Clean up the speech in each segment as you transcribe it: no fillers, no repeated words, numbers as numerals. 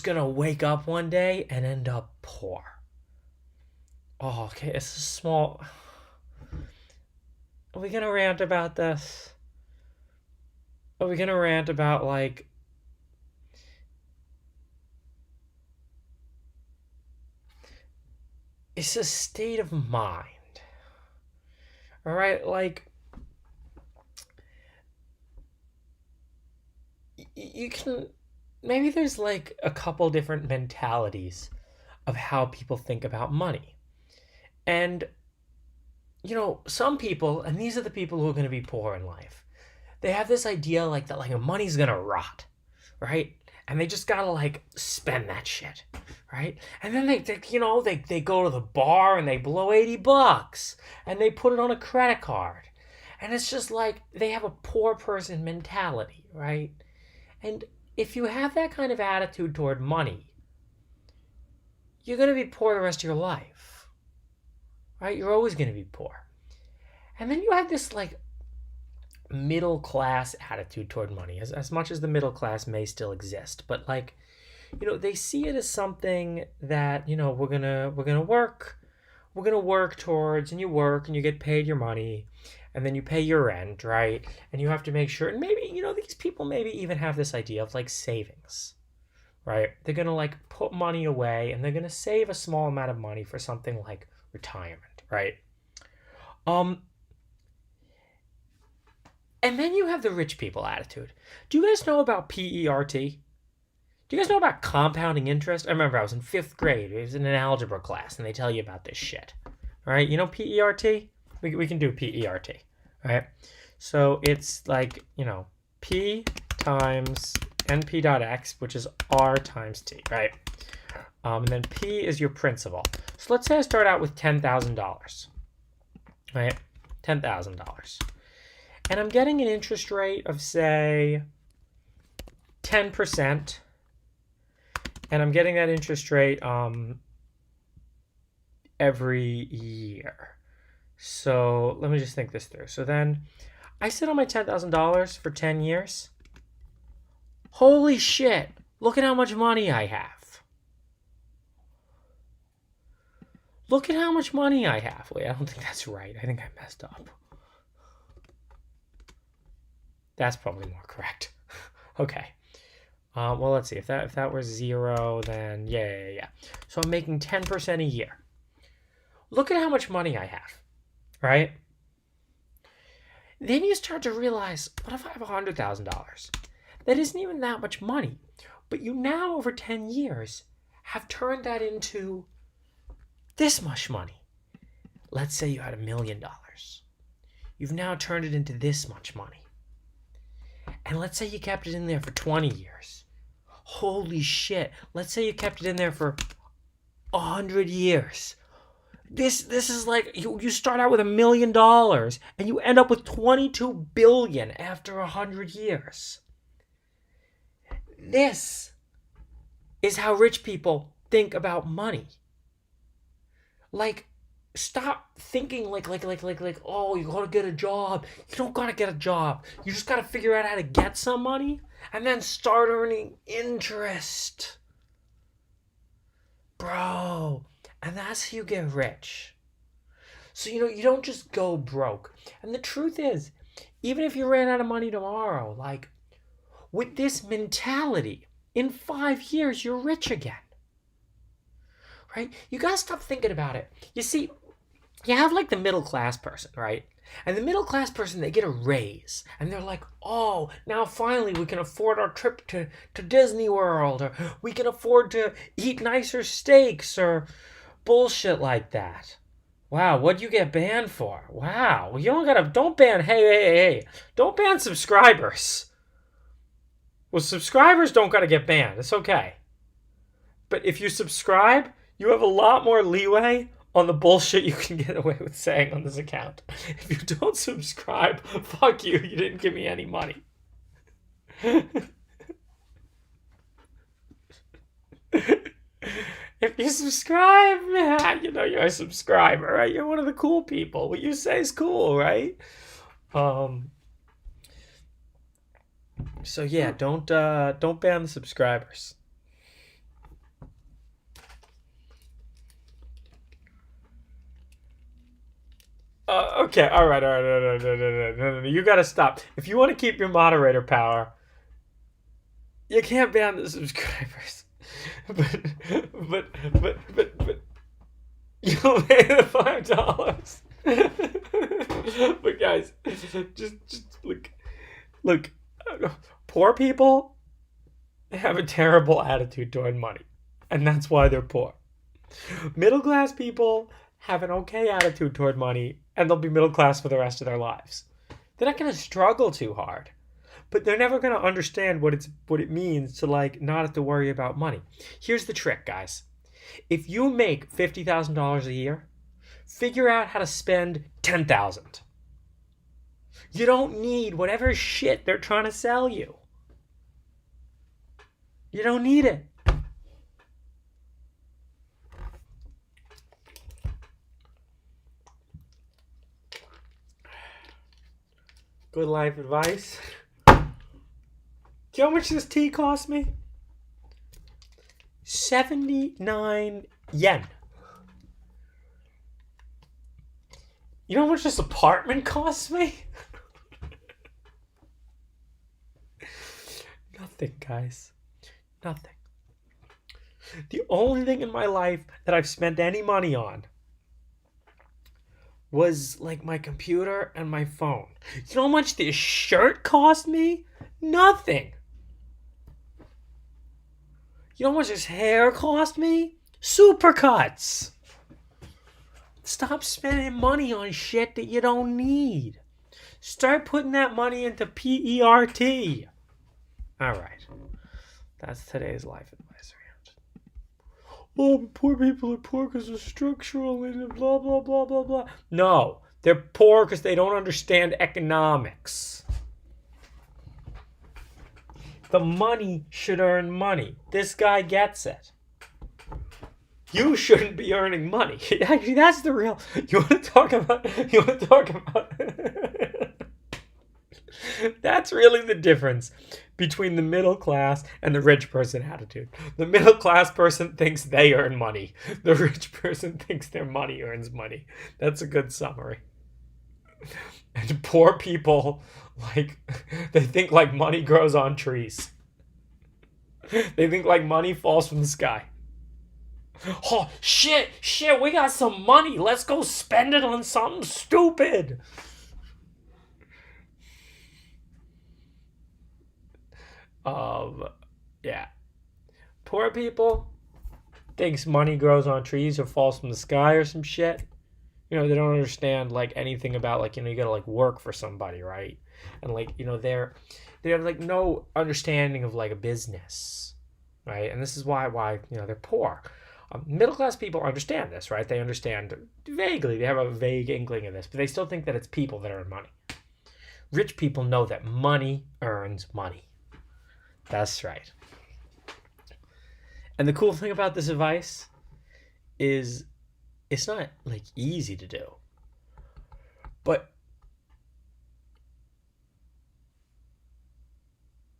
just gonna wake up one day and end up poor. Oh, okay, it's a small. Are we gonna rant about this? Are we gonna rant about like it's a state of mind? All right, like you can maybe there's like a couple different mentalities of how people think about money. And some people, and these are the people who are going to be poor in life. They have this idea like that like money's going to rot, right? And they just got to like spend that shit, right? And then they go to the bar and they blow $80 and they put it on a credit card. And it's just like they have a poor person mentality, right? And if you have that kind of attitude toward money, you're going to be poor the rest of your life, right? You're always going to be poor. And then you have this like middle class attitude toward money, as much as the middle class may still exist. But like, they see it as something that, we're gonna work towards, and you work and you get paid your money, and then you pay your rent, right? And you have to make sure, and maybe, these people maybe even have this idea of like savings, right? They're gonna like put money away and they're gonna save a small amount of money for something like retirement, right? Um, and then you have the rich people attitude. Do you guys know about PERT? Do you guys know about compounding interest? I remember I was in 5th grade. It was in an algebra class, and they tell you about this shit. All right, you know PERT? We can do PERT. All right, so it's like, P times NP.x, which is R times T, right? And then P is your principal. So let's say I start out with $10,000, right? $10,000. And I'm getting an interest rate of, say, 10%. And I'm getting that interest rate every year. So let me just think this through. So then I sit on my $10,000 for 10 years. Holy shit. Look at how much money I have. Look at how much money I have. Wait, I don't think that's right. I think I messed up. That's probably more correct. Okay. Well, let's see. If that were 0, then yeah. So I'm making 10% a year. Look at how much money I have, right? Then you start to realize, what if I have $100,000? That isn't even that much money. But you now, over 10 years, have turned that into this much money. Let's say you had $1 million. You've now turned it into this much money. And let's say you kept it in there for 20 years. Holy shit. Let's say you kept it in there for 100 years. This is like, you start out with $1 million and you end up with 22 billion after 100 years. This is how rich people think about money. Like, stop thinking like, oh, you gotta get a job. You don't gotta get a job. You just gotta figure out how to get some money and then start earning interest. Bro, and that's how you get rich. So, you don't just go broke. And the truth is, even if you ran out of money tomorrow, like, with this mentality, in 5 years, you're rich again. Right? You gotta stop thinking about it. You see, you have like the middle class person, right? And the middle class person, they get a raise. And they're like, oh, now finally we can afford our trip to Disney World. Or we can afford to eat nicer steaks or bullshit like that. Wow, what'd you get banned for? Wow, you don't ban, hey. Don't ban subscribers. Well, subscribers don't gotta get banned. It's okay. But if you subscribe, you have a lot more leeway on the bullshit you can get away with saying on this account. If you don't subscribe, fuck you. You didn't give me any money. If you subscribe, man, you're a subscriber, right? You're one of the cool people. What you say is cool, right? So yeah, don't ban the subscribers. Okay, all right, all right, no. You gotta stop. If you want to keep your moderator power, you can't ban the subscribers. But, but, you pay the $5. But guys, just look. Poor people have a terrible attitude toward money, and that's why they're poor. Middle class people have an okay attitude toward money, and they'll be middle class for the rest of their lives. They're not going to struggle too hard, but they're never going to understand what it means to like not have to worry about money. Here's the trick, guys. If you make $50,000 a year, figure out how to spend $10,000. You don't need whatever shit they're trying to sell you. You don't need it. Good life advice. Do you know how much this tea cost me? 79 yen. You know how much this apartment costs me? Nothing, guys. Nothing. The only thing in my life that I've spent any money on was like my computer and my phone. You know how much this shirt cost me? Nothing. You know how much this hair cost me? Supercuts. Stop spending money on shit that you don't need. Start putting that money into PERT. All right. That's today's life advice round. Oh, poor people are poor because of structural and blah, blah, blah, blah, blah. No, they're poor because they don't understand economics. The money should earn money. This guy gets it. You shouldn't be earning money. Actually, that's the real. You want to talk about. That's really the difference between the middle class and the rich person attitude. The middle class person thinks they earn money. The rich person thinks their money earns money. That's a good summary. And poor people, like, they think like money grows on trees. They think like money falls from the sky. Oh, shit, we got some money. Let's go spend it on something stupid. Yeah. Poor people thinks money grows on trees or falls from the sky or some shit. You know, they don't understand like anything about like, you know, you gotta like work for somebody, right? And like, you know, they have like no understanding of like a business, right? And this is why you know, they're poor. Middle class people understand this, right? They understand vaguely. They have a vague inkling of this, but they still think that it's people that earn money. Rich people know that money earns money. That's right. And the cool thing about this advice is it's not like easy to do. But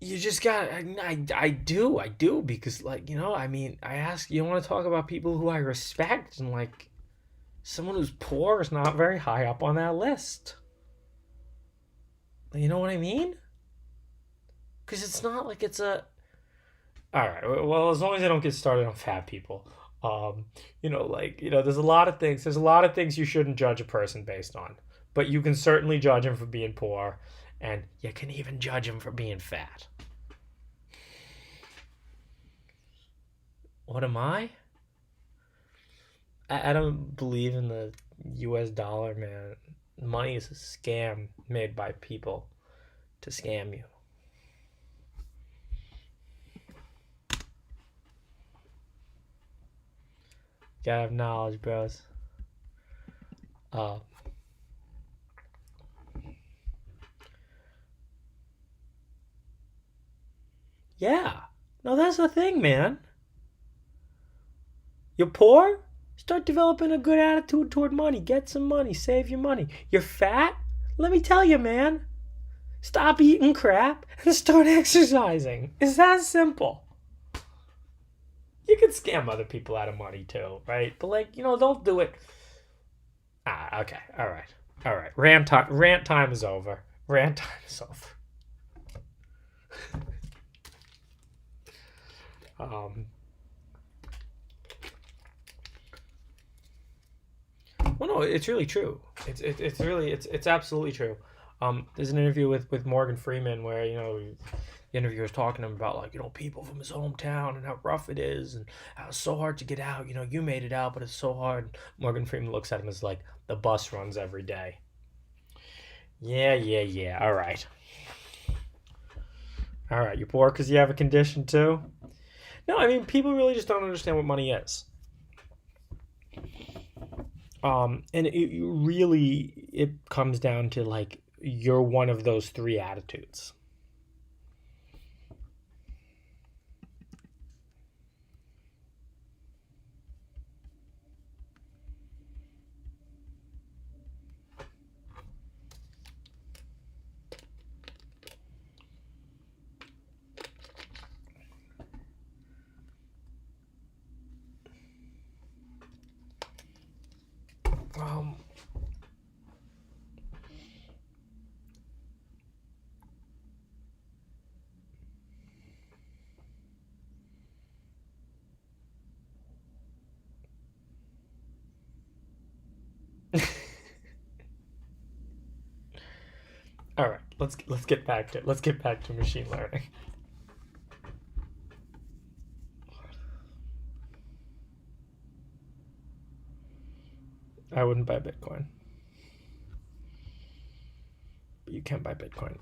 you just got I do because like, you know, I mean, I ask, you want to talk about people who I respect, and like someone who's poor is not very high up on that list. You know what I mean? Because it's not like it's a... All right, well, as long as I don't get started on fat people. You know, like, you know, there's a lot of things you shouldn't judge a person based on. But you can certainly judge him for being poor, and you can even judge him for being fat. What am I? I don't believe in the US dollar, man. Money is a scam made by people to scam you. Gotta have knowledge, bros. Yeah. No, that's the thing, man. You're poor? Start developing a good attitude toward money. Get some money. Save your money. You're fat? Let me tell you, man. Stop eating crap and start exercising. It's that simple. You can scam other people out of money too, right? But like, you know, don't do it. Okay. All right. All right, rant time is over. Rant time is over. Um, well, no, it's really true. It's really it's absolutely true. There's an interview with Morgan Freeman where the interviewer is talking to him about like people from his hometown and how rough it is and how it's so hard to get out. You made it out, but it's so hard. Morgan Freeman looks at him as like the bus runs every day. Yeah, yeah, yeah. All right. You're poor because you have a condition too. No, I mean people really just don't understand what money is. And it comes down to like you're one of those three attitudes. Um, all right, let's get back to machine learning. I wouldn't buy Bitcoin, but you can buy Bitcoin.